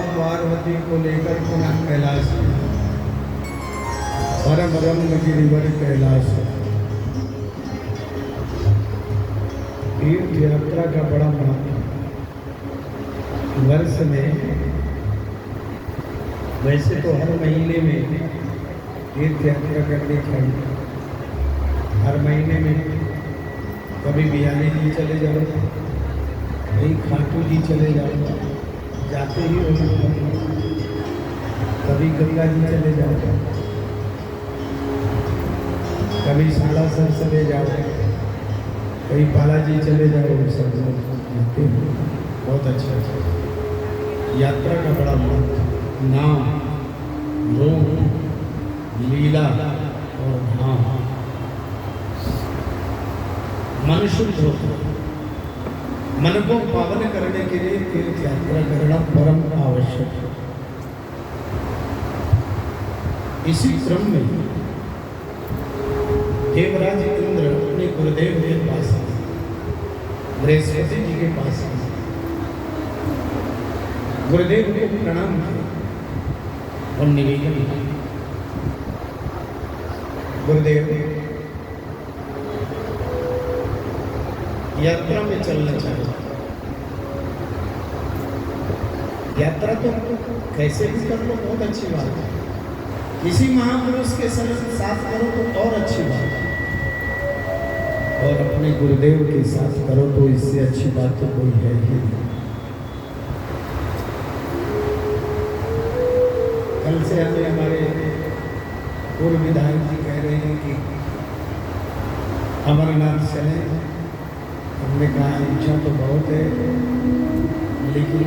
पार्वती को लेकर पुनः कैलाश परम रम्य गिरिवर कैलाश। तीर्थ यात्रा का बड़ा महत्व। वर्ष में वैसे तो हर महीने में तीर्थ यात्रा करनी चाहिए। हर महीने में कभी बियानी जी चले जाओ, कहीं खाटू जी चले जाओ, जाते ही हो। कभी गंगा जी चले जाओ, कभी सालासर चले जाओ, कहीं बालाजी चले जाओ, सब जाते हो। बहुत अच्छा यात्रा का बड़ा महत्व। नाम, रूप, लीला और धाम मन शुद्ध होता। मन को पावन करने के लिए तीर्थ यात्रा करना परम आवश्यक है। इसी क्रम में देवराज इंद्र अपने गुरुदेव के पास आए, बृहस्पति जी के पास आए, गुरुदेव को प्रणाम किया और निवेदन किया, गुरुदेव यात्रा में चलना चाहिए। यात्रा तो कैसे भी कर लो, बहुत अच्छी बात है। किसी महापुरुष के साथ करो तो और अच्छी बात है, और अपने गुरुदेव के साथ करो तो इससे अच्छी बात तो कोई है ही नहीं। कल से हमारे पूर्व विधायक जी कह रहे हैं कि अमरनाथ चलें। हमने कहा इच्छा तो बहुत है, लेकिन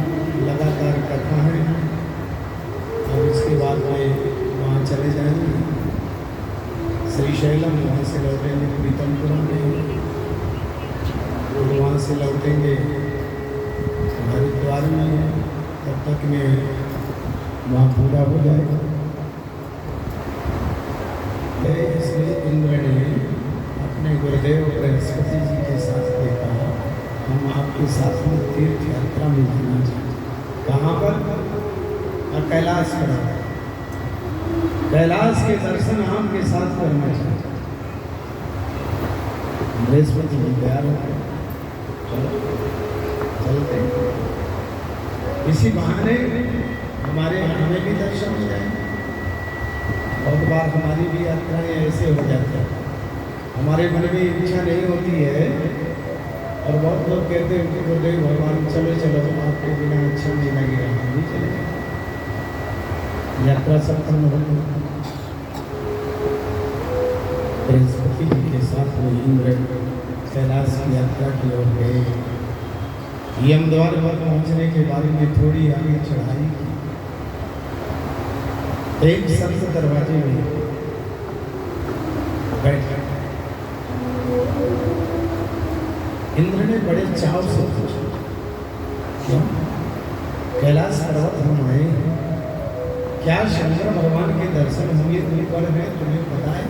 लगातार कथा है, और इसके बाद में वहाँ चले जाएंगे। श्रीशैलम वहाँ से लौटेंगे प्रीतमपुरा में, और वहाँ से लौटेंगे हरिद्वार में। तब तक में वहाँ पूरा हो जाएगा। इसलिए इंद्र ने अपने गुरुदेव बृहस्पति जी के साथ देखा, हम आपके साथ में तीर्थ यात्रा में जाना चाहते। कहाँ पर? कैलाश पर। कैलाश के दर्शन आपके साथ करना चाहते। बृहस्पति जी तैयार हो गए, चलते। इसी बहाने हमारे हमें भी दर्शन हो जाएंगे। बहुत बार हमारी भी यात्राएं ऐसे हो जाती हैं, हमारे मन में इच्छा नहीं होती है, और बहुत लोग कहते हैं कि गुरुदेव भगवान चलो चलो, आपके बिना अच्छा नहीं लगेगा, हम भी चले। यात्रा संपन्न हो गई। बृहस्पति जी के साथ में इंद्र कैलाश की यात्रा की ओर गए। यमद्वार पर पहुंचने के बारे में थोड़ी आगे चढ़ाई, एक संत दरवाजे में बैठा। इंद्र ने बड़े चाव से पूछा, क्यों कैलाश पर्वत हम आए, क्या शंकर भगवान के दर्शन होंगे? तुम पर है, तुम्हें पता है?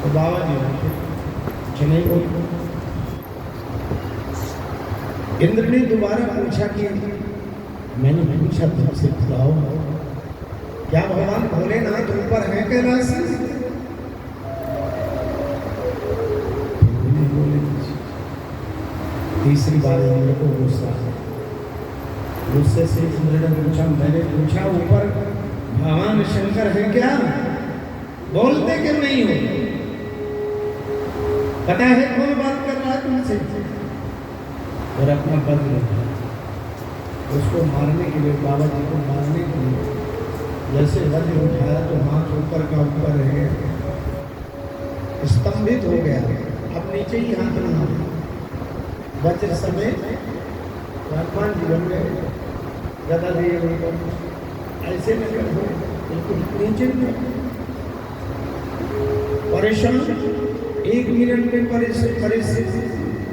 तो बाबा जी नहीं बोल। इंद्र ने दोबारा पूछा कि मैंने पूछा तुमसे बताओ, क्या भगवान भोलेनाथ ऊपर है कैलाश? तीसरी बार इंद्र को गुस्सा, गुस्से से इंद्र ने पूछा, मैंने पूछा ऊपर भगवान शंकर है क्या? बोलते क्यों नहीं हो? पता है कौन बात कर रहा है तुमसे? और अपना पद रखा, उसको मारने के लिए, बाबा जी को मारने के लिए जैसे वज्र उठाया तो हाथ ऊपर का ऊपर रह गया, स्तंभित हो गया। अब नीचे ही हाथ रहा, वज्र समय भगवान जी बन गए। गदा दिए उनको ऐसे में कर दो, बिल्कुल नीचे में परेशान। एक मिनट में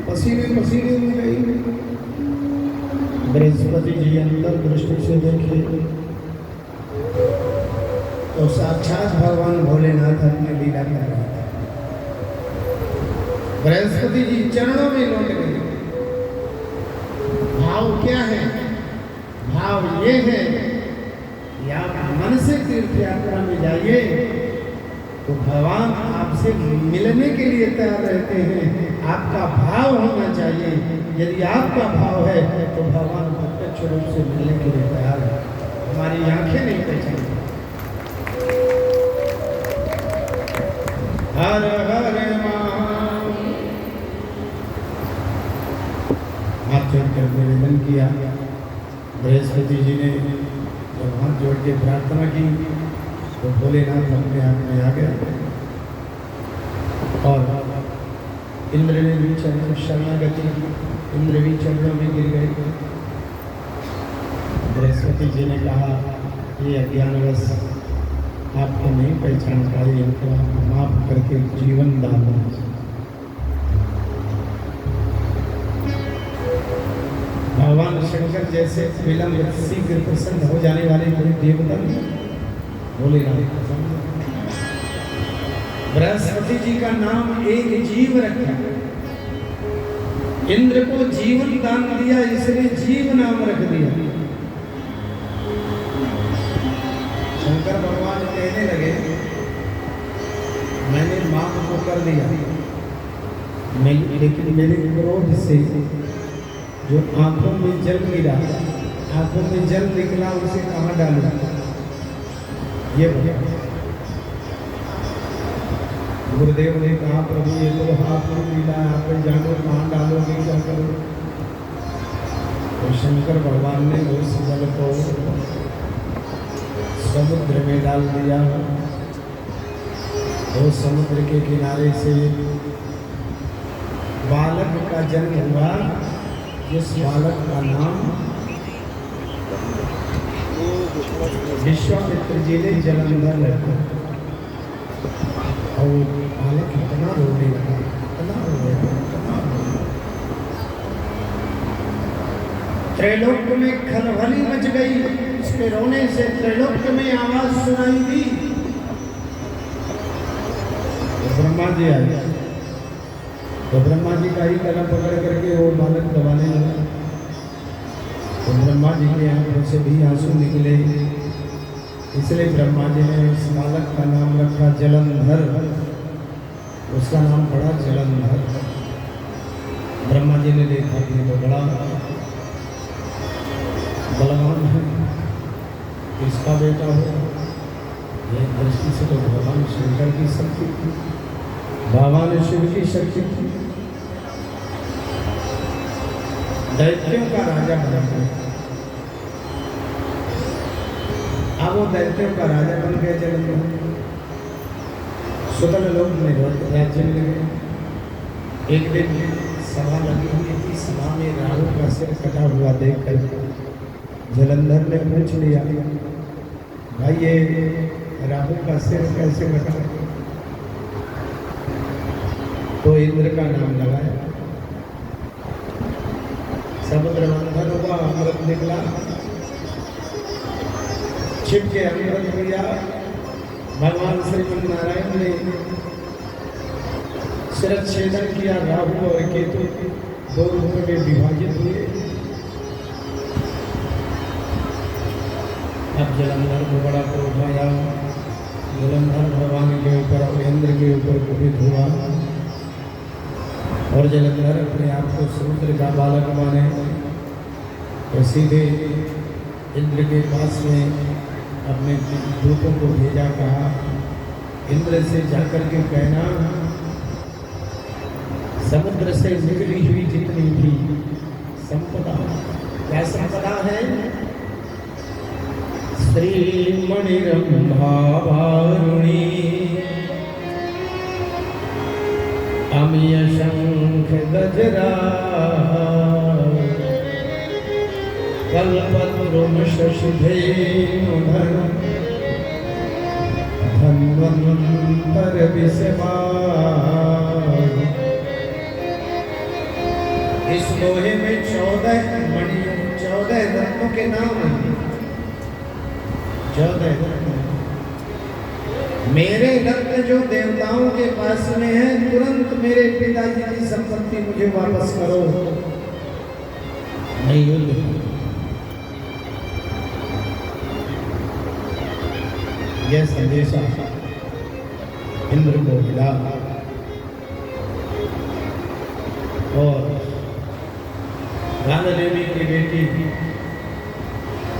पसीने पसीने हो गई। बृहस्पति जी अंदर दृष्टि से देखे तो साक्षात भगवान भोलेनाथ अपने लीला कर रहे थे। बृहस्पति जी चरणों में लौट गए। भाव क्या है? भाव ये है कि आप मन से तीर्थ यात्रा में जाइए तो भगवान आपसे मिलने के लिए तैयार रहते हैं। आपका भाव होना चाहिए। यदि आपका भाव है तो भगवान प्रत्यक्ष रूप से मिलने के लिए तैयार है। हमारी आंखें नहीं पहचानती। हर हर हाथ जोड़कर निवेदन किया। बृहस्पति जी ने जब हाथ जोड़ के प्रार्थना की तो भोलेनाथ अपने आप में आ गया और इंद्र ने भी चरण शरणागति, इंद्र भी चरणों में गिर गए। बृहस्पति जी ने कहा, ये अज्ञानवश आपको नहीं पहचान पाए, इनको आप माफ करके जीवन दान दीजिए। भगवान शंकर जैसे विलंब शीघ्र प्रसन्न हो जाने वाले कोई देवता भोलेनाथ। बृहस्पति जी का नाम एक जीव रखा। इंद्र को जीवन दान दिया, इसलिए जीव नाम रख दिया। शंकर भगवान कहने लगे, मैंने माफ को कर दिया, लेकिन मेरे क्रोध से जो आंखों में जल गिरा, आंखों में जल निकला, उसे कहाँ डालूं? ये बोला। गुरुदेव ने कहा, प्रभु ये तो हाथ में मिला, आप जानो कहाँ डालोगे, क्या करो? तो शंकर भगवान ने उस जल को समुद्र में डाल दिया। तो समुद्र के किनारे से बालक का जन्म हुआ, जिस बालक का नाम विश्वामित्र जी ने जलंधर रखा। और बालक इतना रोने लगा, इतना रोने लगा। त्रैलोक में खलबली मच गई। उसके रोने से त्रैलोक में आवाज सुनाई दी। तो ब्रह्मा जी आए। तो ब्रह्मा जी का ही कलम पकड़ करके वो बालक दबाने लगा। तो ब्रह्मा जी के आंखों से भी आंसू निकले। इसलिए ब्रह्मा जी ने उस बालक का नाम रखा जलंधर। उसका नाम पड़ा जलंधर। ब्रह्मा जी ने देखा कि तो बड़ा बलवान है, इसका बेटा हो। ये दृष्टि से तो भगवान शंकर की शक्ति थी, भगवान शिव की शक्ति थी। दैत्यों का राजा बना गया। अब वो दैत्यों का राजा बन गया जलंधर। सुतल लोग में राज्य में लगे। एक दिन सभा लगी हुई थी। सभा में राहु का सिर कटा हुआ देखकर जलंधर ने पूछ लिया, भाई ये राहु का सिर कैसे कटा? तो इंद्र का नाम लगाया। समुद्र मंथन हुआ, अमृत निकला। शिव के अमृत दिया। भगवान श्री नारायण ने शिरच्छेदन किया। राहु और केतु दो रूपों में विभाजित हुए। अब जलंधर को बड़ा क्रोध आया। जलंधर भगवान के ऊपर और इंद्र के ऊपर कुपित हुआ और जलंधर अपने आप को समुद्र का बालक माने तो सीधे इंद्र के पास में अपने दूतों को भेजा। कहा, इंद्र से जाकर के कहना, समुद्र से निकली हुई जितनी भी संपदा, क्या संपदा है? श्रीमणि रंभावारुणी, अमीय शंख गजरा, कल्पद्रुम शशिधेनुधर, धन्वंतर विषपाल। इस लोहे में 14 मणि, 14 रत्नों के नाम हैं। 14 रत्न। मेरे रत्न जो देवताओं के पास में है, तुरंत मेरे पिताजी की संपत्ति मुझे वापस करो। नहीं यह संदेशा इंद्र को मिला और गांधा देवी की बेटी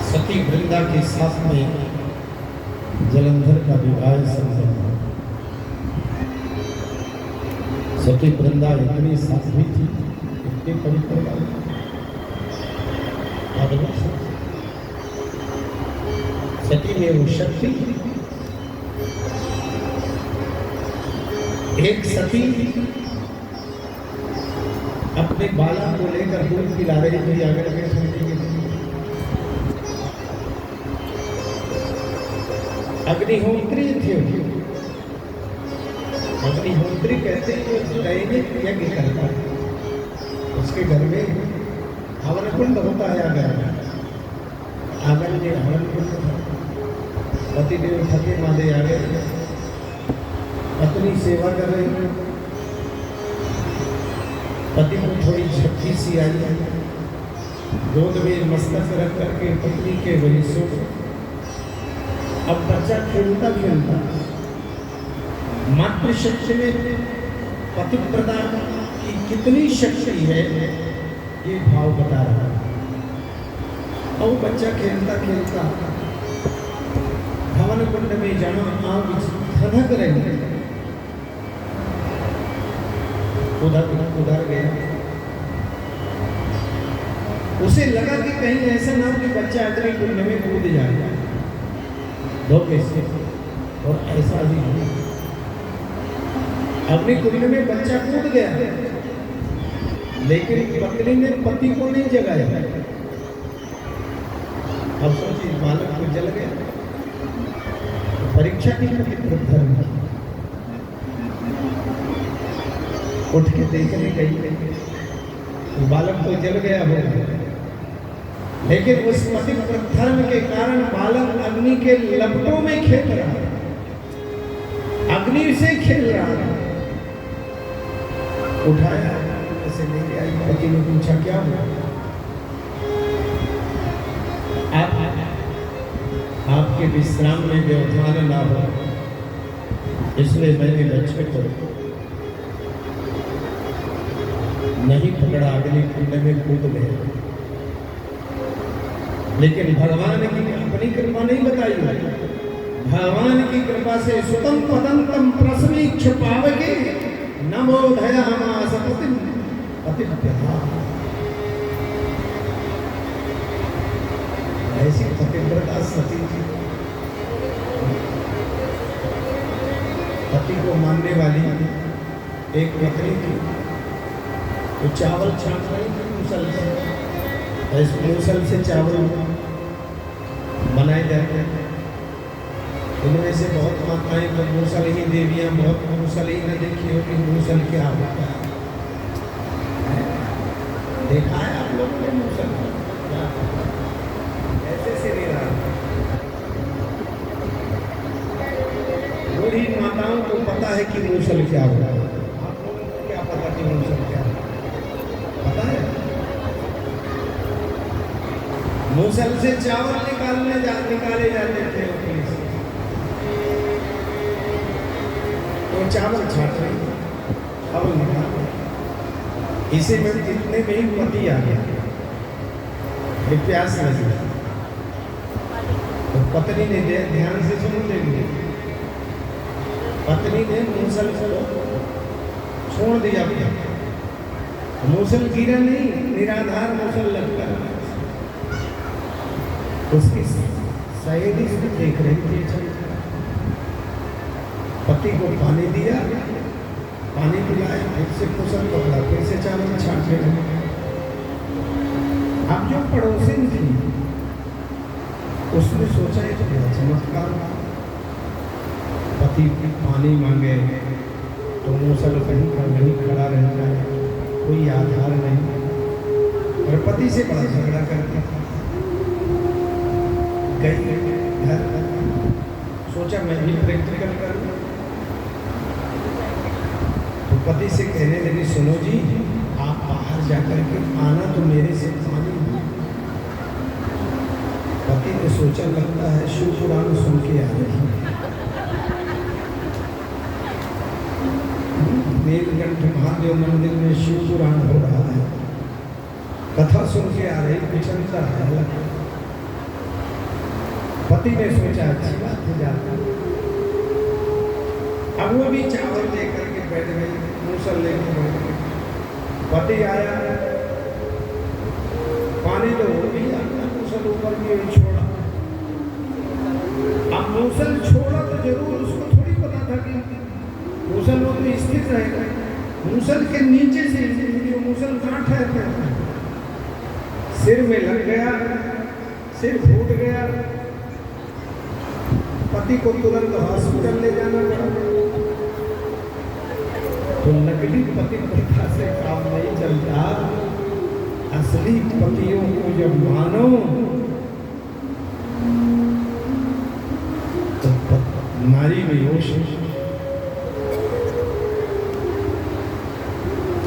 सती वृंदा के साथ में जलंधर का विवाह संपन्न हुआ। सती वृंदा इतनी साध्वी थी, इतनी पवित्र सती में वो शक्ति, एक सती अपने बाला को लेकर दूध पिला रही थी, अगर अग्निहोत्री थे। अग्निहोत्री कहते हैं जो दैनिक यज्ञ करता है, उसके घर में हवन कुंड होता है। आंगन में हवन कुंड था। पतिदेव थके मादे आ गए, पत्नी सेवा कर रही, पति को थोड़ी झपकी सी आई, गोद में मस्तक रख करके पत्नी के वही सो। अब बच्चा खेलता खेलता मातृशक्ति में पतिव्रता की कितनी शक्ति है ये भाव बता रहा है। और बच्चा खेलता खेलता हवन कुंड में जहां आग धधक रही उधर गया। उसे लगा कि कहीं ऐसा ना हो कि बच्चा अग्नि कुंड में कूद जाए, धोखे से, और ऐसा ही हुआ। अग्नि कुंड में बच्चा कूद गया, लेकिन पत्नी ने पति को नहीं जगाया। अब सोचिए, बालक को जल गया, परीक्षा की धर्म उठ के देखने गई, बालक तो जल गया होगा, लेकिन उस पतिव्रत धर्म के कारण बालक अग्नि के लपटों में खेल रहा, अग्नि से खेल रहा। उठाया, ऐसे लेके आई, पति ने पूछा क्या हुआ? आपके विश्राम में व्यवधान ना हो, इसलिए मैंने बच्चे को नहीं पकड़ा, अग्नि कुंड में कूद गए। लेकिन भगवान की अपनी कृपा नहीं बताई, भगवान की कृपा से सुतम पदंतम प्रसवीक्ष पावके नमो दयामास पतिव्रता। ऐसी पतिव्रता सती थी, पति को मानने वाली एक पत्नी थी। तो चावल छाट रही थी मूसल से, ऐसे मूसल से चावल बनाए जाते हैं। इनमें से बहुत माताएं तो मूसल ही देवियां, बहुत मूसल ही न देखी हो कि मूसल क्या होता है। देखा है आप लोगों ने मूसल? ऐसे से नहीं रहा। बूढ़ी माताओं को पता है कि मूसल क्या होता है। आप लोगों को क्या पता कि मूसल क्या है? पता है? मूसल से चावल निकाले जाते थे, तो चावल छाट रही, चावल निकाल, इसी में इतने में ही पति आ गया, प्यास लगी। तो पत्नी ने ध्यान से सुन लेंगे, पत्नी ने मूसल को छोड़ दिया। मूसल गिरा नहीं, निराधार मूसल लगता। उसकी सहेली से देख रही थी, पति को पानी दिया, पानी पिलाया, फिर से मूसल पकड़ा, फिर से चावल छाटने लगे। अब जो पड़ोसिन थी उसने सोचा ये तो बड़ा चमत्कार, पति पानी मांगे तो मूसल कहीं पर नहीं खड़ा रहता है, कोई आधार नहीं, और पति से बड़ा झगड़ा करती थी। गई घर, सोचा मैं भी प्रैक्टिकल करूं, तो पति से कहने लगी, सुनो जी, आप बाहर जाकर के आना तो मेरे से पानी। पति ने सोचा लगता है शिव पुराण सुन के आ रही है। नीलकंठ महादेव मंदिर में शिव पुराण हो रहा है, कथा सुन के आ रही, विचलता है। पति ने सोचा अच्छी बात है जाता, अब वो भी चावल लेकर के बैठ गई, मूसल लेकर बैठ गई। पति आया, पानी तो वो भी आता, मूसल ऊपर भी छोड़ा। अब मूसल छोड़ा तो जरूर उसको थोड़ी पता था कि मूसल वो तो स्थिर रहेगा, मूसल के नीचे से जो मूसल गांठ है सिर में लग गया, सिर फूट गया। पति को तुरंत हॉस्पिटल ले जाना पड़ा। तो नकली पति प्रथा से काम नहीं चलता, असली पतियों को जब मानो तो नारी में होश।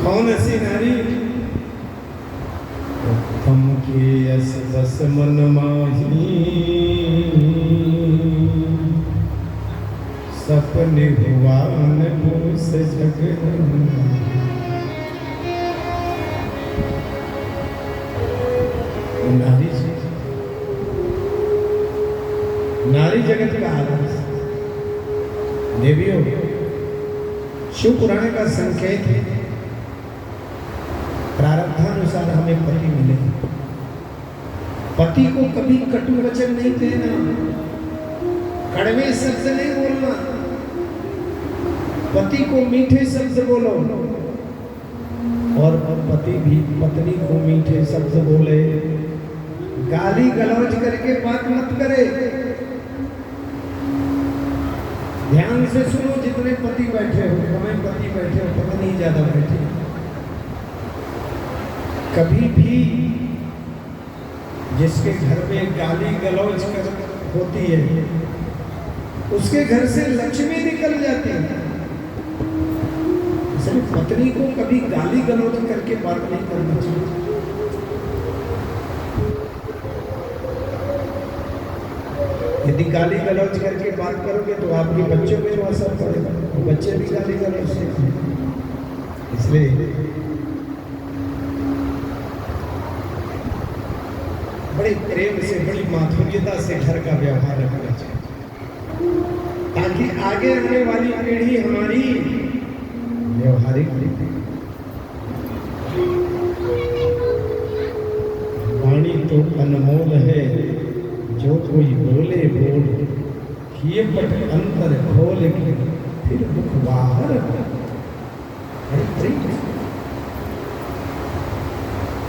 कौन ऐसी नारी? हम के यस बस मन माही, सपने हुआ अनभूस जग। नारी जगत का आदर्श। देवियों, शिव पुराण का संकेत है, प्रारब्धानुसार हमें पति मिले। पति को कभी कटु वचन नहीं देना, कड़वे शब्द नहीं बोलना, पति को मीठे शब्द बोलो। और पति भी पत्नी को मीठे शब्द बोले, गाली गलौज करके बात मत करे। ध्यान से सुनो, जितने पति बैठे हो, कमें पति बैठे हो, पत्नी ज्यादा बैठे। कभी भी जिसके घर में गाली गलौज होती है, उसके घर से लक्ष्मी निकल जाती है। इसलिए पत्नी को कभी गाली गलौज करके बात नहीं करना चाहिए। यदि गाली गलौज करके बात करोगे तो आपके बच्चों में जो असर पड़ेगा, तो बच्चे भी गाली गलौज सीखेंगे। इसलिए बड़े प्रेम से, बड़ी माधुर्यता से घर का व्यवहार रखना चाहिए, ताकि आगे आने वाली पीढ़ी हमारी व्यवहारिक। वाणी तो अनमोल है, जो कोई बोले बोल, किए पट अंतर खोल के फिर मुख बाहर।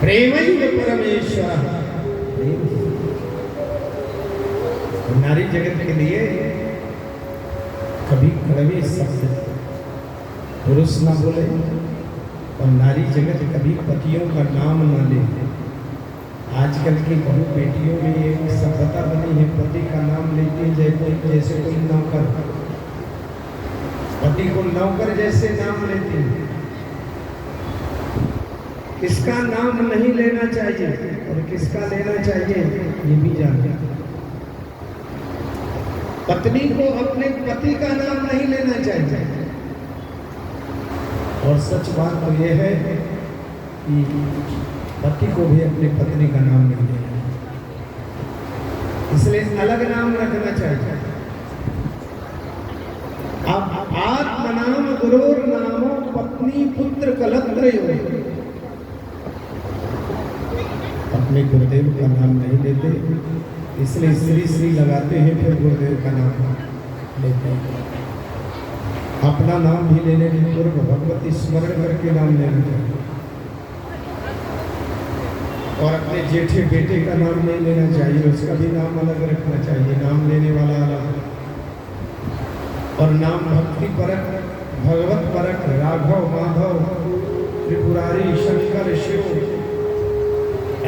प्रेमैव परमेश्वर। नारी जगत के लिए कभी कड़वे शब्द पुरुष ना बोले, और नारी जगत कभी पतियों का नाम ना ले। आजकल की बहु बेटियों में एक सभ्यता बनी है, पति का नाम लेती है जैसे कोई नौकर, पति को नौकर जैसे नाम लेती है। किसका नाम नहीं लेना चाहिए और किसका लेना चाहिए ये भी जानते। पत्नी को अपने पति का नाम नहीं लेना चाहिए। और सच बात तो यह है कि पति को भी अपनी पत्नी का नाम नहीं लेना, इसलिए अलग नाम रखना चाहिए। अब आत्मनाम गुरोर नामो पत्नी पुत्र कलत्रयो। अपने गुरुदेव का नाम नहीं लेते, इसलिए श्री श्री लगाते हैं, फिर गुरुदेव का नाम लेते हैं। अपना नाम भी लेने के पूर्व भगवती स्मरण करके नाम लेना चाहिए। और अपने जेठे बेटे का नाम नहीं लेना चाहिए, उसका भी नाम अलग रखना चाहिए, नाम लेने वाला अलग। और नाम भक्ति परक, भगवत परक, राघव माधव त्रिपुरारी शंकर शिव,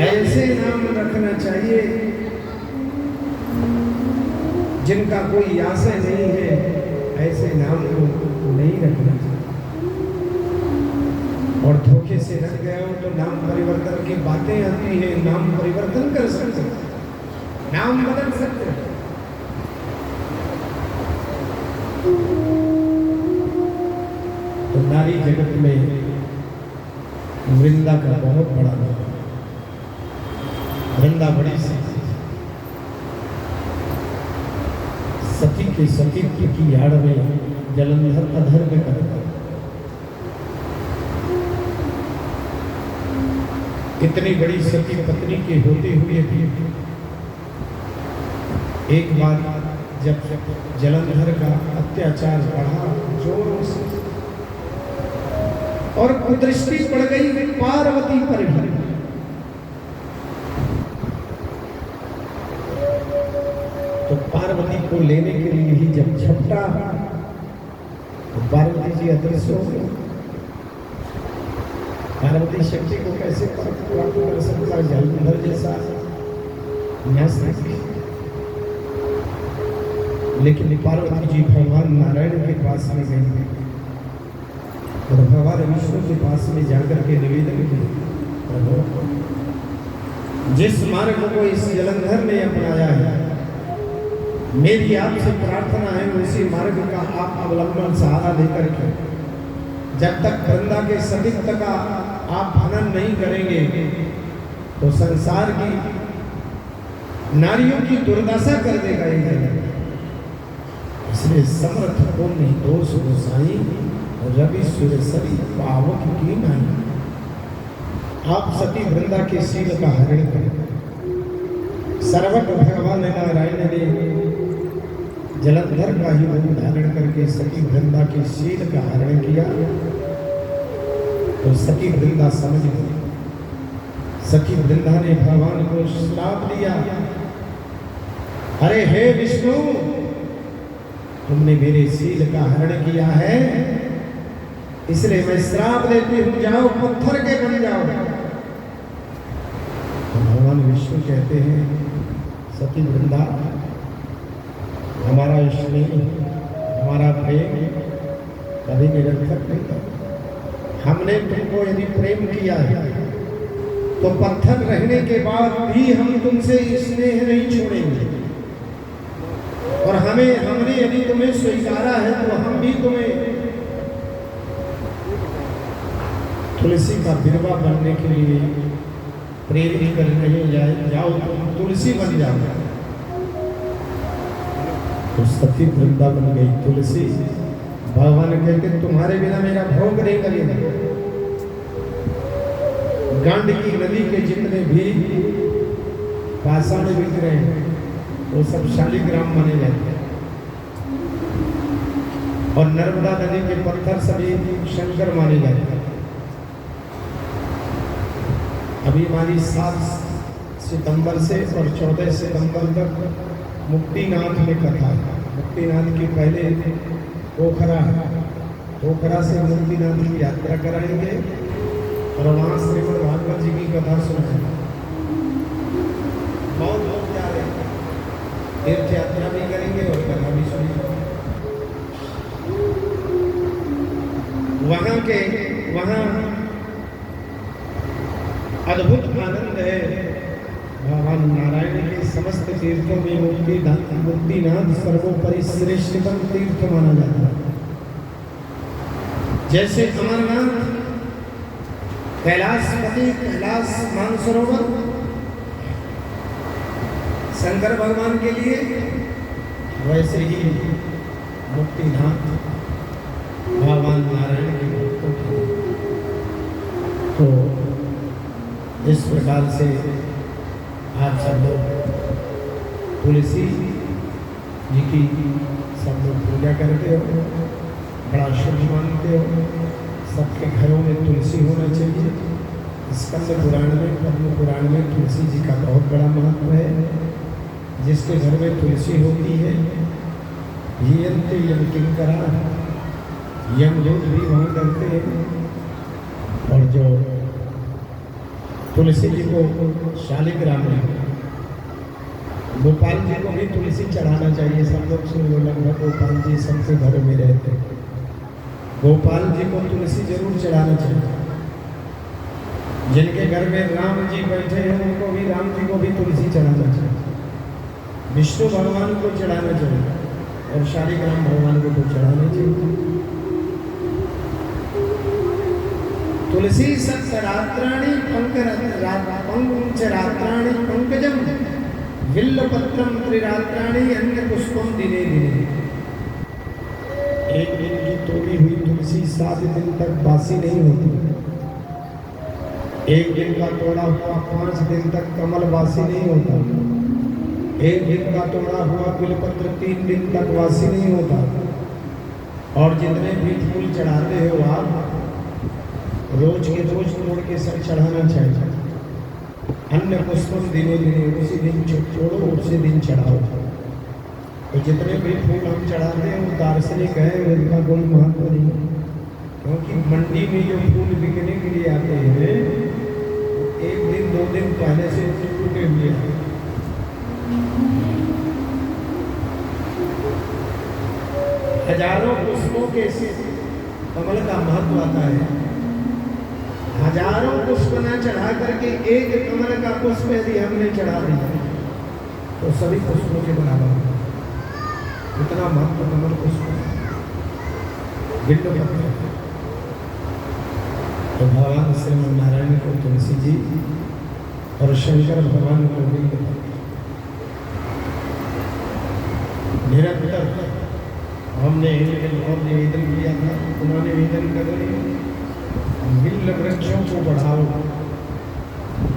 ऐसे नाम रखना चाहिए जिनका कोई आशय नहीं है। ऐसे नाम को नहीं रखना चाहिए। और धोखे से रख गए हो तो नाम परिवर्तन की बातें आती हैं, नाम परिवर्तन कर सकते हैं। नाम बदल सकते हैं। तो नारी जगत में वृंदा का बहुत बड़ा नाम है। वृंदा बड़ी सी सती के सतीत्व की आड़ में जलंधर अधर्म करता, इतनी बड़ी सती पत्नी के होते हुए भी एक बार जब जलंधर का अत्याचार बढ़ा जोरों से और कुदृष्टि पड़ गई पार्वती पर भी, तो पार्वती को लेने के लिए ही जब झपटा तो पार्वती जी अदृश्य हो गई। पार्वती शक्ति को कैसे प्राप्त कर सकता? जलंधर जैसा लेकिन पार्वती जी भगवान नारायण के पास में गई और भगवान विष्णु के पास में जाकर के निवेदन किया, जिस मार्ग को इस जलंधर ने अपनाया है, मेरी आपसे प्रार्थना है उसी मार्ग का आप अवलंबन सहारा लेकर के जब तक वृंदा के सतीत्व का आप हनन नहीं करेंगे तो संसार की नारियों की दुर्दशा कर देगा ये। इसलिए समर्थ को नहीं दोष गोसाई रवि सुरसरी पावक की नहीं। आप सती वृंदा के शील का हरण करें। सर्वज्ञ भगवान नारायण ने जलंधर का ही रूप धारण करके सती वृंदा के शील का हरण किया तो सती वृंदा समझ गई। सती वृंदा ने भगवान को श्राप दिया, अरे हे विष्णु, तुमने मेरे शील का हरण किया है, इसलिए मैं श्राप देती हूं, जाओ पत्थर के बन जाओ। तो भगवान विष्णु कहते हैं, सती वृंदा, हमारा स्नेह, हमारा प्रेम कभी निरर्थक नहीं था। हमने तुमको यदि प्रेम किया है तो पत्थर रहने के बाद भी हम तुमसे स्नेह नहीं छोड़ेंगे, और हमने यदि तुम्हें स्वीकारा है तो हम भी तुम्हें तुलसी का बिरवा बनने के लिए प्रेरित कर रहे हैं, जाओ तुम तुलसी बन जाओ। तो सती वृंदा बन गई तुलसी। भगवान कहते तुम्हारे बिना मेरा भोग नहीं लगेगा। गांडकी नदी के जितने भी पाषाण बिक रहे हैं वो सब शालिग्राम माने जाते हैं, और नर्मदा नदी के पत्थर सभी शंकर माने जाते हैं। अभी हमारी 7 सितंबर से और 14 सितंबर तक मुक्तिनाथ में कथा है। मुक्तिनाथ की पहले पोखरा है, पोखरा से मुक्तिनाथ की यात्रा कराएंगे और वहाँ श्रीमद् भागवत जी की कथा सुनाएंगे। बहुत लोग जा रहे हैं, तीर्थ यात्रा भी करेंगे और कथा भी सुनेंगे। वहाँ अद्भुत आनंद है। भगवान नारायण के समस्त तीर्थों में मुक्तिनाथ सर्वोपरि श्रेष्ठतम तीर्थ माना जाता है। जैसे अमरनाथ, कैलाशपति, कैलाश मानसरोवर शंकर भगवान के लिए, वैसे ही मुक्तिनाथ भगवान नारायण के भक्तों के लिए। तो इस प्रकार से आप सब लोग तुलसी जी की सब लोग पूजा करते हो, बड़ा शुभ मानते हो। सबके घरों में तुलसी होना चाहिए। स्कंद पुराण में, पद्म पुराण में तुलसी जी का बहुत बड़ा महत्व है। जिसके घर में तुलसी होती है, यंते यम किंकरा, यमदूत भी वहाँ करते हैं। और जो तुलसी जी को शालिग्राम में, गोपाल जी को भी तुलसी चढ़ाना चाहिए। सब लोग सुन लो, लगभग गोपाल जी सबके घर में रहते हैं। गोपाल जी को तुलसी जरूर चढ़ाना चाहिए। जिनके घर में राम जी बैठे हैं उनको भी, राम जी को भी तुलसी चढ़ाना चाहिए। विष्णु भगवान को चढ़ाना चाहिए और शालिग्राम भगवान को चढ़ाना चाहिए। तुलसी सत्सरात्राणि पंचरात्राणि पंकजम विल्लपत्रम त्रिरात्राणि अन्य पुष्पम दिने दिने। एक दिन की तोड़ी हुई तुलसी 7 दिन तक बासी नहीं होती। एक दिन का तोड़ा हुआ 5 दिन तक कमल बासी नहीं होता। एक दिन का तोड़ा हुआ बिलपत्र 3 दिन तक वासी नहीं होता। और जितने भी फूल चढ़ाते हो आप रोज के रोज तोड़ के सब चढ़ाना चाहिए। अन्य पुष्पम दिनों दिने, उसी दिन छोड़ो उसी दिन चढ़ाओ। तो जितने भी फूल हम चढ़ाते हैं वो दार्शनिक है, उनका कोई महत्व नहीं है। क्योंकि मंडी में जो फूल बिकने के लिए आते हैं 1 दिन 2 दिन पहले से टूटे हुए हैं। हजारों पुष्पों के कमल का महत्व आता है। हजारों पुष्प न चढ़ा करके एक कमल का पुष्प यदि हमने चढ़ा दिया तो सभी पुष्पों के बराबर इतना महत्व कमल पुष्प बिल्कुल। तो भगवान श्री नारायण को तुलसी जी और शंकर भगवान को निरंतर हमने और निवेदन किया था, उन्होंने निवेदन कर रहे विल्ल वृक्षों को बढ़ाओ।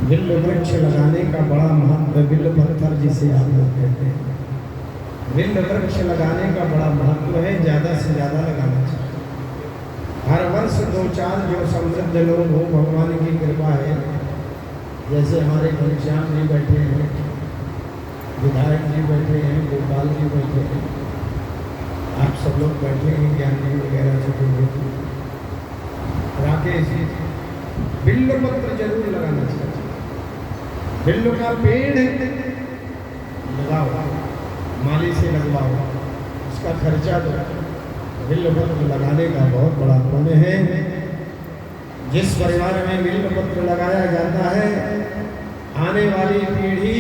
विल्ल वृक्ष लगाने का बड़ा महत्व, विल्ल पत्थर जिसे आप लोग कहते हैं, विल्ल वृक्ष लगाने का बड़ा महत्व है। ज़्यादा से ज़्यादा लगाना चाहिए। हर वर्ष 2-4 जो समृद्ध लोग हो, भगवान की कृपा है। जैसे हमारे घनश्याम जी बैठे हैं, विधायक जी बैठे हैं, गोपाल जी बैठे हैं, आप सब लोग बैठे हैं, ज्ञान जी वगैरह से राकेश जी, बिल्व पत्र जरूर लगाना चाहिए। बिल्व का पेड़ लगाओ, माली से लगवाओ, उसका खर्चा दो। बिल्व पत्र लगाने का बहुत बड़ा पुण्य है। जिस परिवार में बिल्व पत्र लगाया जाता है आने वाली पीढ़ी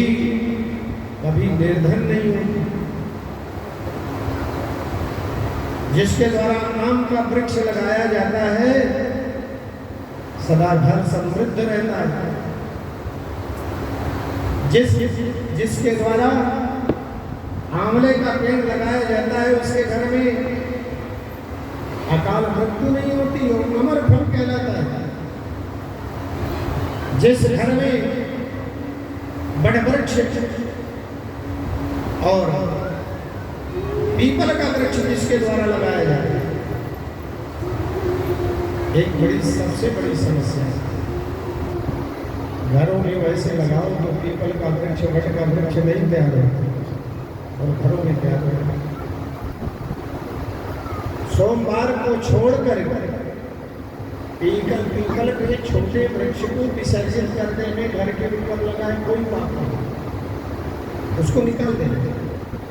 कभी निर्धन नहीं होती। जिसके द्वारा आम का वृक्ष लगाया जाता है सदा घर समृद्ध रहता है। जिसके द्वारा आंवले का पेड़ लगाया जाता है उसके घर में अकाल मृत्यु नहीं होती और अमर फल कहलाता है। जिस घर में बड़ वृक्ष और पीपल का वृक्ष जिसके द्वारा लगाया जाता है, एक बड़ी सबसे बड़ी समस्या है। घरों में वैसे लगाओ तो पीपल का वृक्ष वट का वृक्ष नहीं तैयार होता और घरों में तैयार होता। सोमवार को छोड़कर पीपल के छोटे वृक्ष को विसर्जित करने में घर के ऊपर लगाए कोई पाप नहीं, उसको निकाल देना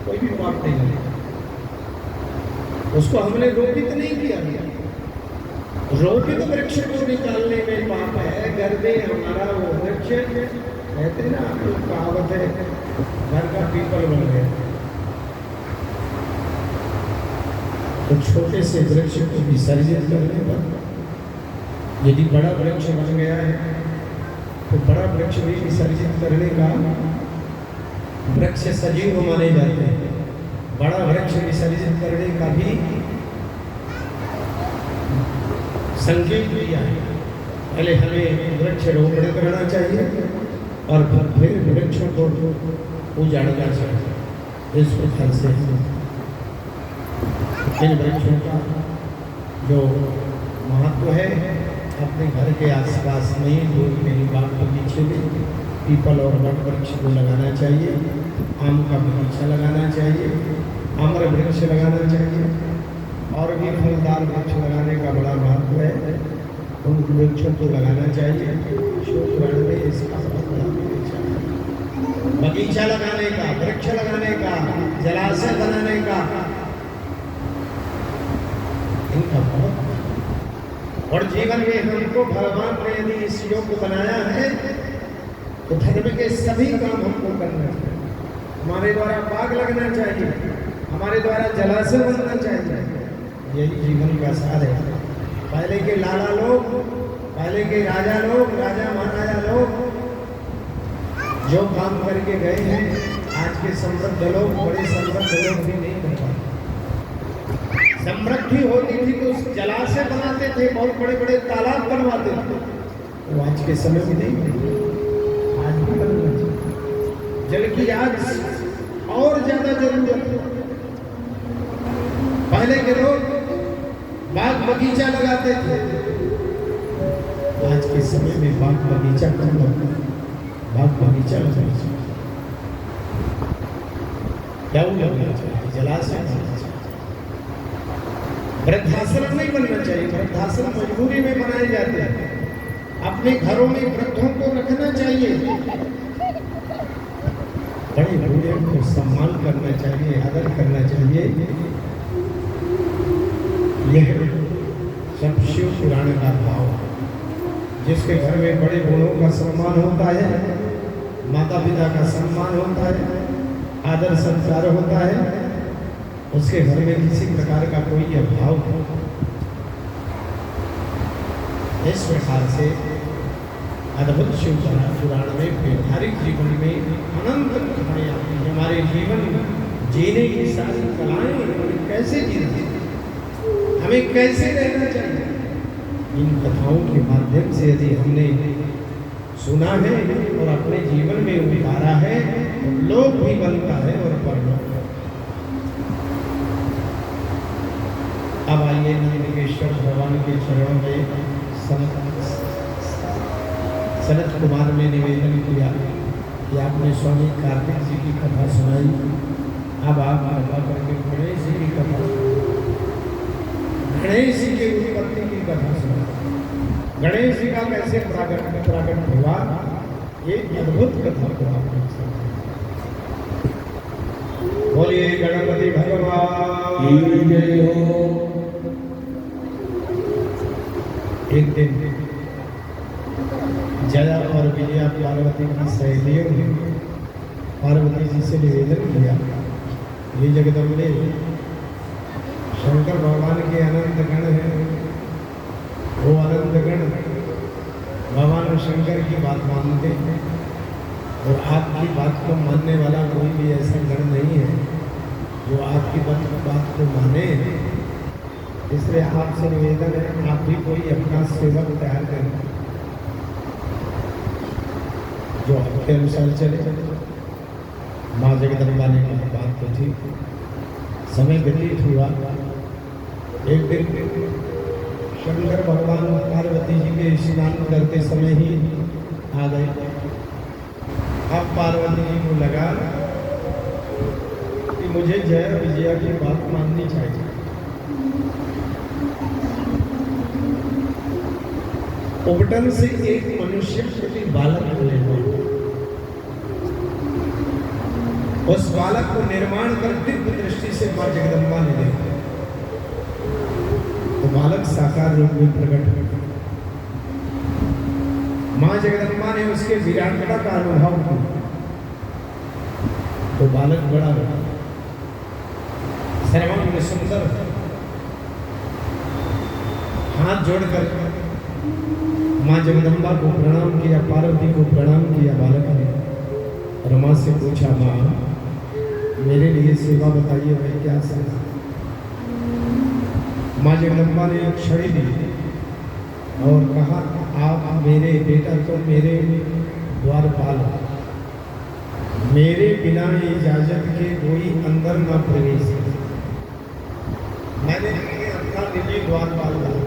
कोई भी पाप नहीं लगेगा। उसको हमने रोपित नहीं किया। रोपित वृक्ष को निकालने में पाप है। घर में हमारा वो वृक्ष कहते ना, कहावत है घर का पीपल बन गया। तो छोटे से वृक्ष को विसर्जित करने पर यदि बड़ा वृक्ष बन गया है तो बड़ा वृक्ष भी विसर्जित करने का, वृक्ष सजीव माने जाते हैं, बड़ा वृक्ष विसर्जित करने का भी संकेत दिया है। पहले हमें वृक्ष रोपण करना चाहिए और फिर वृक्षों को उजाड़ना चाहिए। इस प्रकार से इन वृक्षों का जो महत्व है अपने घर के आसपास में, दूर में, बाग बगीचे में पीपल और वट वृक्ष को लगाना चाहिए। आम का बगीचा लगाना चाहिए, आम्र वृक्ष लगाना चाहिए और भी फलदार वृक्ष लगाने का बड़ा महत्व है। उन वृक्षों को लगाना चाहिए। शोधकरण में इसका बहुत बड़ा बगीचा लगाने का, वृक्ष लगाने का, जलाशय बनाने का, इनका बहुत। और जीवन में हमको भगवान ने यदि इस योग को बनाया है तो धर्म के सभी काम हमको करना चाहिए। हमारे द्वारा बाग लगना चाहिए, हमारे द्वारा जलाशय बनना चाहिए। यही जीवन का सार है। पहले के लाला लोग, पहले के राजा लोग, राजा महाराजा लोग जो काम करके गए हैं, आज के समृद्ध लोग, बड़े समृद्ध लोग भी नहीं कर पाते। समृद्धि होती थी तो उस जलाशय बनाते थे, बहुत बड़े बड़े तालाब बनवाते थे, तो आज के समय में नहीं। आज भी बनना चाहिए। जल की आज और ज्यादा जरूरत है। पहले के लोग बाग बगीचा लगाते थे, आज के समय में बाग बगीचा कम लगता है। बाग बगीचा लगाना चाहिए, क्या लगना चाहिए, जलाशय बनना चाहिए। वृद्धाश्रम नहीं बनना चाहिए, वृद्धाश्रम मजबूरी में बनाए जाते हैं। अपने घरों में वृद्धों को रखना चाहिए, बड़े बूढ़े को सम्मान करना चाहिए, आदर करना चाहिए। यह सब शिव पुराण का भाव है। जिसके घर में बड़े बूढ़ों का सम्मान होता है, माता पिता का सम्मान होता है, आदर संस्कार होता है, उसके घर में किसी प्रकार का कोई अभाव नहीं। इस प्रकार से अद्भुत शिव पुराण में व्यवहारिक जीवन में अनंत कथाएं आती हैं। हमारे जीवन जीने की सारी कलाएं, हमें कैसे जीना, हमें कैसे रहना चाहिए, इन कथाओं के माध्यम से यदि हमने सुना है और अपने जीवन में उतारा है तो लोक भी बनता है और परलोक। अब आइए नंदकेश्वर भगवान के चरणों में सनत कुमार ने निवेदन किया कि आपने स्वामी कार्तिक जी की कथा सुनाई, अब आप कृपा करके गणेश जी की कथा, गणेश जी के उत्पत्ति की कथा सुनाई। गणेश जी का कैसे प्राकट हुआ, ये अद्भुत कथा को आपने सुना। बोलिए गणपति भगवान की जय हो। एक दिन जया और विजया पार्वती की सहेलियों ने पार्वती जी से निवेदन किया, ये जगदम्बे शंकर भगवान के अनंत गण हैं, वो अनंत गण भगवान शंकर की बात मानते हैं और आपकी बात को मानने वाला कोई भी ऐसा गण नहीं है जो आपकी बात को माने। इसलिए आपसे निवेदन है, आप भी कोई अपना सेवक तैयार करें जो आपके अनुसार चले। माँ जगदम्बा ने कहा बात तो ठीक। समय व्यतीत हुआ, एक दिन शंकर भगवान पार्वती जी के स्नान करते समय ही आ गए। अब पार्वती जी को लगा कि मुझे जय विजया की बात माननी चाहिए। उपटन से एक मनुष्य के बालक लेना, उस बालक को निर्माण कर दिव्य दृष्टि से मां जगदम्बा ने देखा तो बालक साकार रूप में प्रकट हुआ। मां जगदम्बा ने उसके वीरांगना का अनुभव किया तो बालक बड़ा हुआ, सर्वांग सुंदर, हाथ जोड़कर मां जगदम्बा को प्रणाम किया, पार्वती को प्रणाम किया बालक ने और मां से पूछा, मां मेरे लिए सेवा बताइए, मैं क्या सेवा। मां जगदम्बा ने एक छड़ी दी और कहा, आप मेरे बेटा तो मेरे द्वारपाल, मेरे बिना इजाजत के कोई अंदर न प्रवेश। मैंने अपना निजी द्वारपाल डाला।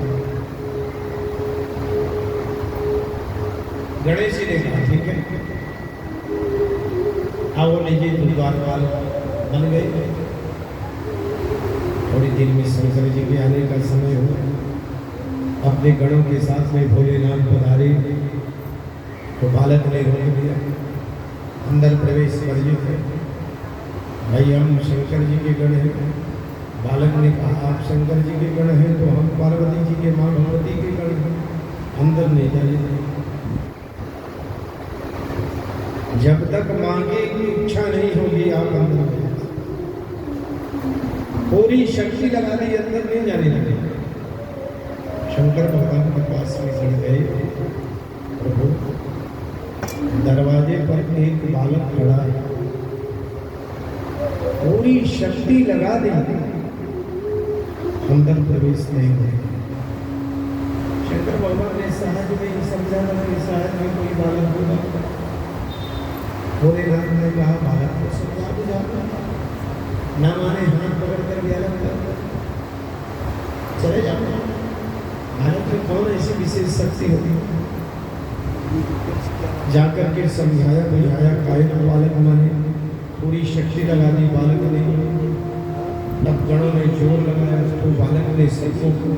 गणेश जी ने कहा ठीक है, अब वो निजी द्वारपाल बन गए। थोड़ी देर में शंकर जी के आने का समय हुआ, अपने गणों के साथ में भोलेनाथ पधारे तो बालक ने रोक दिया, अंदर प्रवेश वर्जित है, भाई हम शंकर जी के गण हैं। बालक ने कहा, आप शंकर जी के गण हैं तो हम पार्वती जी के माँ भगवती के गण हैं, अंदर नहीं जाइए। जब तक मांगे की इच्छा नहीं होगी आप अंदर में पूरी शक्ति लगा दी, अंदर नहीं जाने लगे। शंकर भगवान के पास में चढ़ गए। प्रभु, दरवाजे पर एक बालक खड़ा है, पूरी शक्ति लगा दी, अंदर प्रवेश नहीं हुए। शंकर भगवान ने सहज में ही समझा कि सहज में कोई बालक होगा। भोलेनाथ ने कहा बालक को समझा बुझाना, ना माने हाथ पकड़ कर दिया लगता चले जाओ। बालक में कौन ऐसी विशेष शक्ति होती? जाकर के समझाया बुझाया, कायिक बालक माने पूरी शक्ति लगा दी। बालक ने तब गणों ने जोर लगाया, तो बालक ने सबको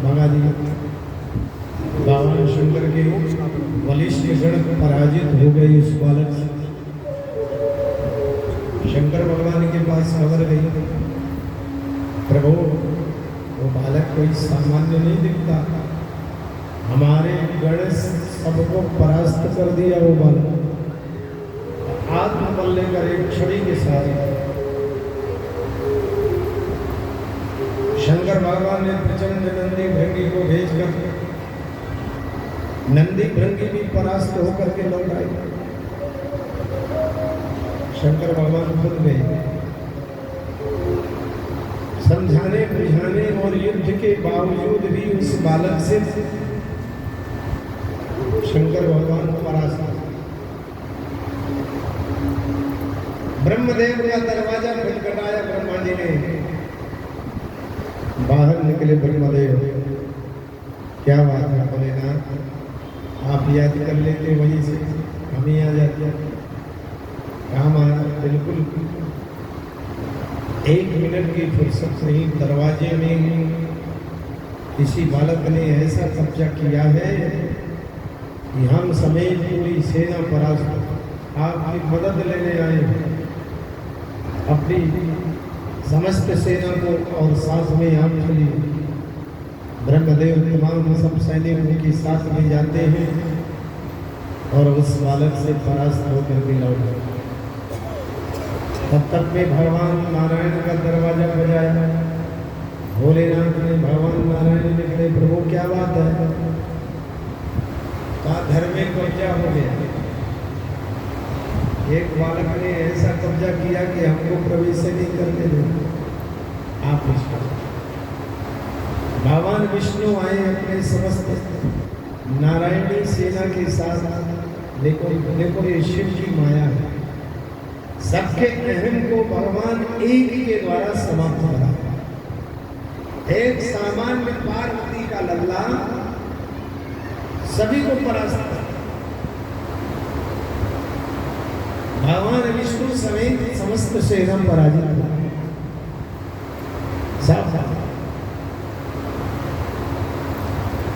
भगा दिया। भगवान शंकर के बलिष्ठ गण पराजित हो गए उस बालक से। शंकर भगवान के पास खबर गई, प्रभु वो बालक कोई सामान्य नहीं दिखता, हमारे गण सबको परास्त कर दिया। वो बालक आत्मबल लेकर एक छड़ी के साथ शंकर भगवान ने प्रचंड नंदी भृंगी को भेजकर नंदी भृंगी भी परास्त होकर के लौट आए। शंकर भगवान खुद गए, समझाने बुझाने और युद्ध के बावजूद भी उस बालक से शंकर भगवान परास्त। ब्रह्मदेव का दरवाजा खटखटाया, ब्रह्मा जी ने। बाहर निकले ब्रह्मदेव, क्या बात है भोलेनाथ, आप याद कर लेते वहीं से हम ही आ जाते। काम आया, बिल्कुल 1 मिनट की फुर्सत नहीं। दरवाजे में किसी बालक ने ऐसा कब्जा किया है कि हम समेत पूरी सेना परास्त, आपकी मदद लेने आए। अपनी समस्त सेना को और साथ में आप चलिए। ब्रह्मदेव तमाम सब सैनिकों के साथ में जाते हैं और उस बालक से परास्त होकर भी लौट गए। तब तक में भगवान नारायण का दरवाजा बजाया। भोलेनाथ ने भगवान नारायण निकले, प्रभु क्या बात है? कहा घर में कब्जा हो गया, एक बालक ने ऐसा कब्जा किया कि हमको प्रवेश नहीं करने दे। आप भगवान विष्णु आए अपने समस्त नारायणी सेना के साथ। देखो ये शिव की माया है, सबके अहम को भगवान एक के द्वारा समाप्त करा। एक सामान्य पार्वती का लल्ला सभी को परास्त कर। भगवान विष्णु समेत समस्त सेना पराजित हुआ।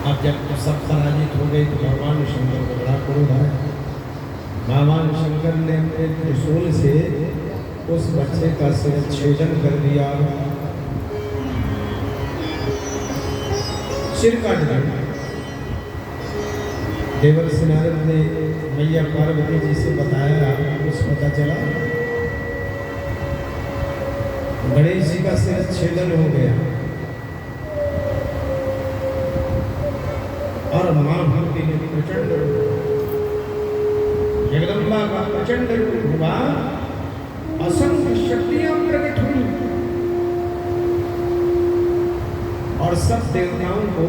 अब जब सब पराजित हो गए तो भगवान शंकर को बड़ा क्रोध आया। भगवान शंकर ने अपने त्रिशूल से उस बच्चे का सिर छेदन कर दिया, सिर काट दिया। देवर्षि नारद ने मैया पार्वती जी से बताया, कुछ पता चला गणेश जी का सिर छेदन हो गया और मां भक्ति ने प्रचंड जगदम्बा का प्रचंड रूप हुआ, असंख्य शक्तियां प्रकट हुई और सब देवताओं को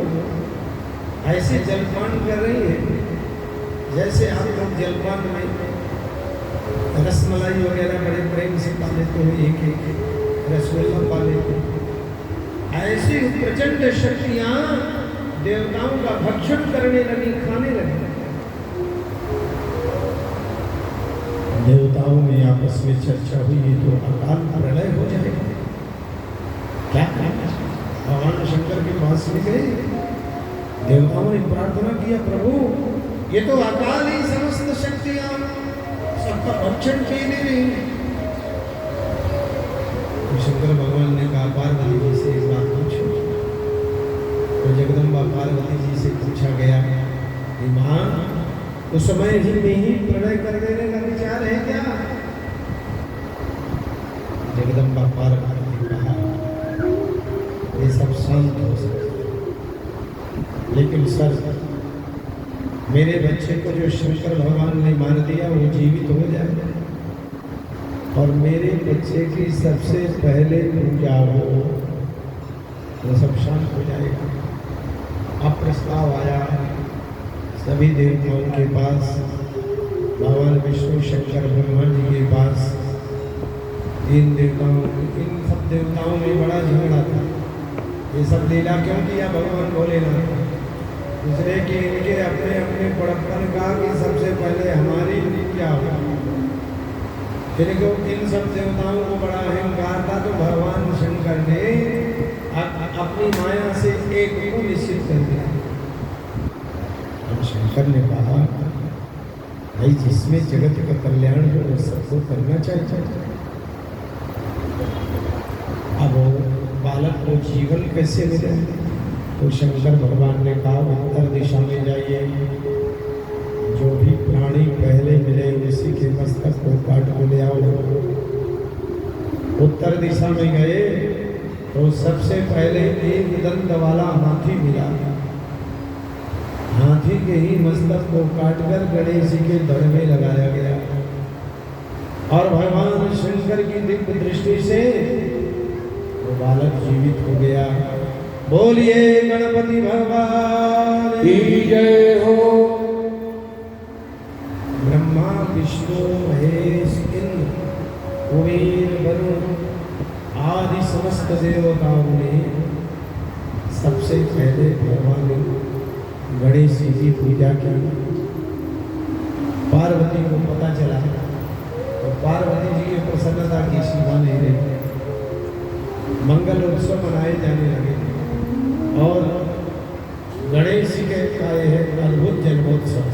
ऐसे जलपान कर रही है जैसे हम लोग जलपान में रसमलाई वगैरह बड़े प्रेम से पा लेते हो, एक एक रसगुल्ला पा लेते हो। ऐसी प्रचंड शक्तियां देवताओं का भक्षण करने लगी, खाने लगी। देवताओं में आपस में चर्चा हुई तो अकाल प्रलय हो जाएगा। क्या भगवान शंकर के पास में गए, देवताओं ने प्रार्थना किया, प्रभु ये तो अकाल ही समस्त शक्तियां सबका भक्षण किए नहीं। तो शंकर भगवान ने कहा पार्वती जी से एक बात पूछो। तो जगदम्बा पार्वती जी से पूछा गया कि मां तो समय में ही प्रलय कर देने का विचार है क्या? जगदम्बा पार्वती ने कहा ये सब शांत हो सकता, लेकिन सर मेरे बच्चे को जो शंकर भगवान ने मार दिया वो जीवित हो जाएगा और मेरे बच्चे की सबसे पहले पूजा हो वो सब शांत हो जाएगा। अब प्रस्ताव आया सभी देवताओं के पास, भगवान विष्णु शंकर ब्रह्मा जी के पास, इन सब देवताओं में बड़ा झगड़ा था। ये सब लीला क्यों किया भगवान भोलेनाथ? दूसरे कि इनके अपने अपने बड़प्पन का कि सबसे पहले हमारी क्या हो। इनको इन सब देवताओं को बड़ा अहंकार था, तो भगवान शंकर ने अपनी माया से एक को निश्चित कर दिया। शंकर ने कहा भाई जिसमें जगत का कल्याण हो वो सबको करना चाहिए। अब बालक को जीवन कैसे मिले? तो शंकर भगवान ने कहा उत्तर दिशा में जाइए, जो भी प्राणी पहले मिले उसी के मस्तक को काट को ले आओ। उत्तर दिशा में गए तो सबसे पहले एक दंत वाला हाथी मिला। हाथी के ही मस्तक को काटकर गणेश जी के धड़ में लगाया गया और भगवान शंकर की दिव्य दृष्टि से वो बालक जीवित हो गया। बोलिए गणपति भगवान की जय हो। ब्रह्मा विष्णु महेश इंद्र कुबेर वरुण आदि समस्त देवताओं ने सबसे पहले भगवान गणेश जी की पूजा की। पार्वती को पता चला तो पार्वती जी की प्रसन्नता की सीमा नहीं रही। मंगल उत्सव मनाए जाने लगे और गणेश जी का यह अद्भुत जन्मोत्सव,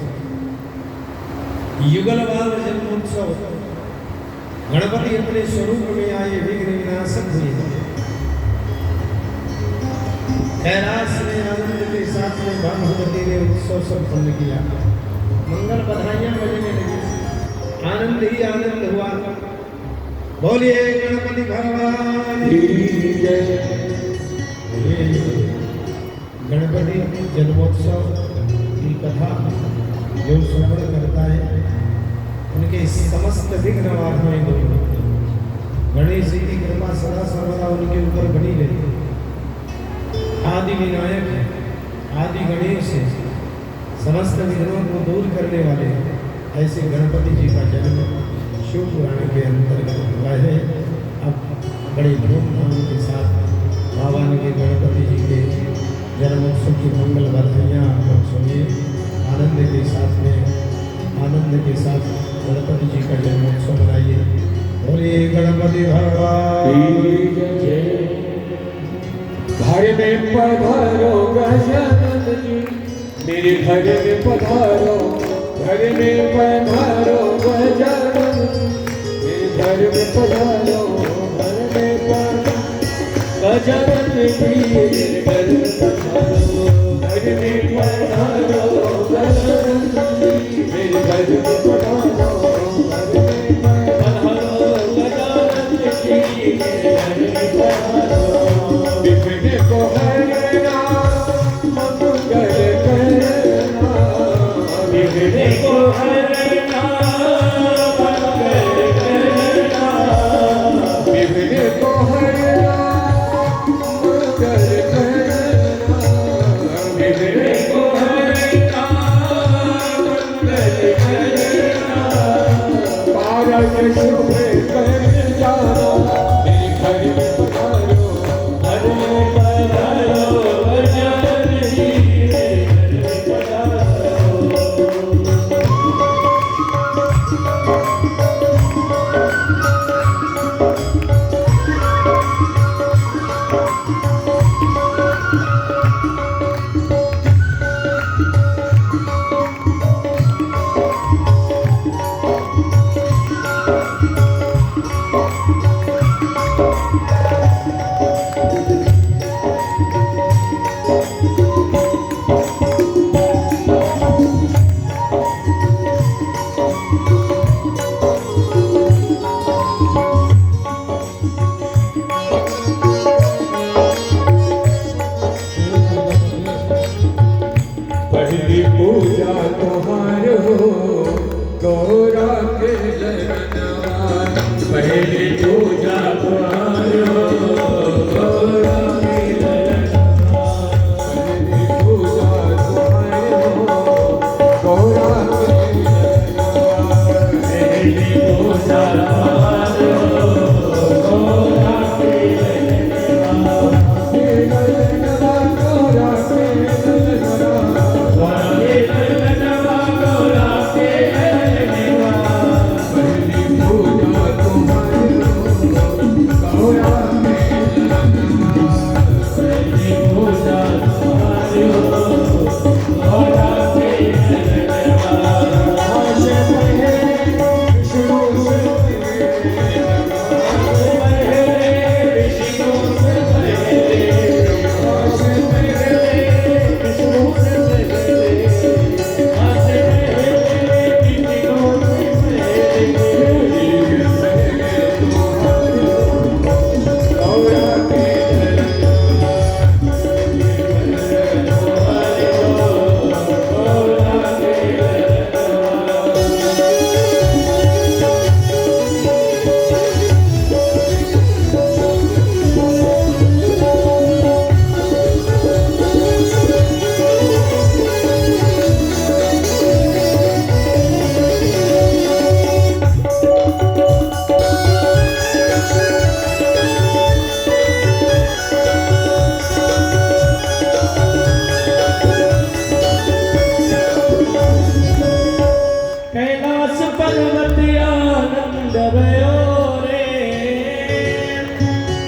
युगलवाद जन्मोत्सव, गणपति अपने स्वरूप में आए विघ्न विनाशक हुए। कैलाश में आनंद के साथ में भानुमति ने उत्सव संपन्न किया। मंगल बधाइयां बजने लगी, आनंद ही आनंद हुआ। बोलिए गणपति भगवान की जय। गणपति जन्मोत्सव की कथा जो श्रवण करता है उनके समस्त विघ्न बाधाएं दूर होती हैं। गणेश जी की कृपा सदा सर्वदा उनके ऊपर बनी रहती है। आदि विनायक है, आदि गणेश है, समस्त विघ्नों को दूर करने वाले ऐसे गणपति जी का जन्म शिव पुराण के अंतर्गत हुआ है। अब बड़े धूमधाम के साथ भगवान के गणपति जी के जन्मोत्सव की मंगल बधाइयाँ आप सुनिए। आनंद के साथ में आनंद के साथ गणपति जी का जन्मोत्सव मनाइए। बोलिए गणपति भगवान की जय। घर में पधारो गजानन जी, मेरे घर में पधारो, घर में पधारो गजानन जी, मेरे घर में पधारो, घर में पधारो गजानन जी, मेरे घर में पधारो, घर में पधारो गजानन जी, मेरे घर में पधारो, घर में पधारो गजानन जी, मेरे घर में पधारो। विघ्न को हरना मंगल करना, विघ्न को हरना मंगल करना, विघ्न को हरना मंगल करना, विघ्न को हरना मंगल करना। कारज शुभ कर जाना, मेरे घर में पधारो, घर में पधारो गजानन जी, मेरे घर में पधारो।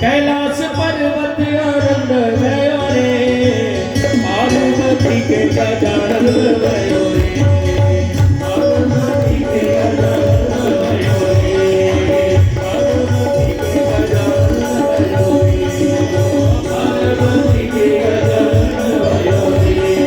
कैलाश पर्वत आनंद भयो रे पार्वती के गजानन भयो रे पार्वती के गजानन भयो रे पार्वती के गजानन भयो रे पार्वती के गजानन भयो रे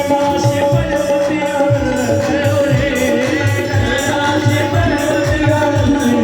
कैलाश पर्वत आनंद भयो रे कैलाश पर्वत आनंद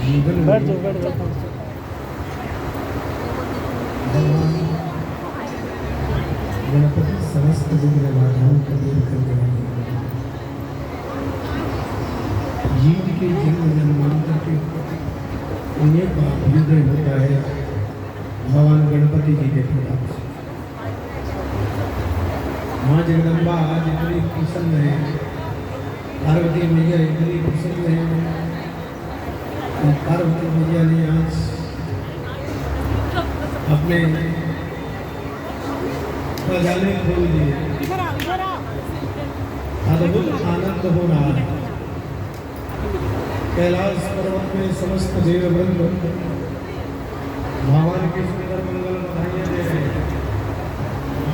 जीवन बैठ में जाओ बैठ जाओ भगवान गणपति समस्त विघ्न बाधाओं को दूर करने वाले हैं। जीव के जन्म जन्मांतर के उन्हें का अभ्युदय होता है भगवान गणपति जी के प्रताप से। माँ जगदम्बा आज इतनी प्रसन्न है, पार्वती मैया इतनी प्रसन्न है, पार्वती मैया ने आज अपने खजाने खोल दिए। अद्भुत आनंद हो रहा है। कैलाश पर्वत में समस्त देववृंद भगवान के सुंदर मंगल बधाइयाँ दे रहे हैं।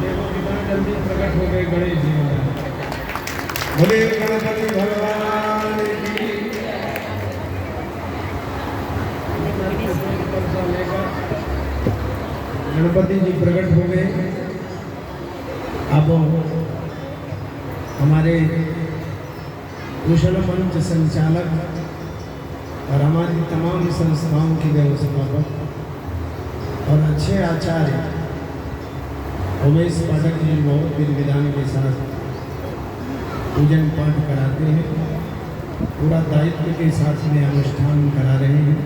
देखो कितना जल्दी प्रकट हो गए गणेश जी महाराज। बोले गणपति भगवान की। गणपति जी प्रकट हो गए। अब हमारे कुशल मंच संचालक और हमारी तमाम संस्थाओं की व्यवस्थापक और अच्छे आचार्य उमेश पाठक जी बहुत विधि विधान के साथ पूजन पाठ कराते हैं, पूरा दायित्व के साथ में अनुष्ठान करा रहे हैं।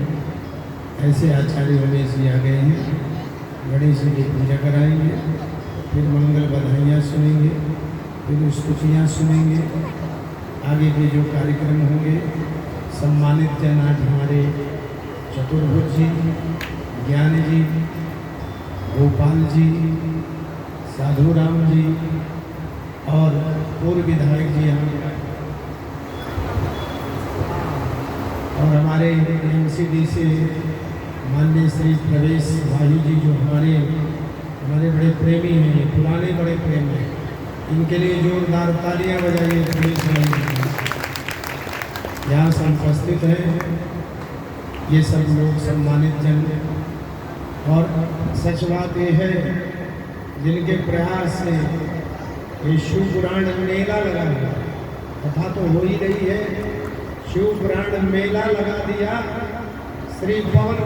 ऐसे आचार्य उमेश जी आ गए हैं। गणेश जी की पूजा कराएंगे, फिर मंगल बधाइयाँ सुनेंगे, फिर स्तुतियाँ सुनेंगे। आगे के जो कार्यक्रम होंगे, सम्मानित जन आज हमारे चतुर्भुज जी, ज्ञानी जी, गोपाल जी, साधुराम जी और पूर्व विधायक जी यहाँ और हमारे एमसीडी से माननीय श्री प्रवेश भाई जी जो हमारे बड़े प्रेमी हैं, पुराने बड़े प्रेमी हैं। इनके लिए जोरदार तालियां बजाइए। प्रवेश भाई यहाँ सब उपस्थित हैं, ये सब लोग सम्मानित जन। और सच बात ये है, जिनके प्रयास से ये शिव पुराण मेला लगा हुआ, कथा तो हो ही रही है, शिव पुराण मेला लगा दिया। श्री पवन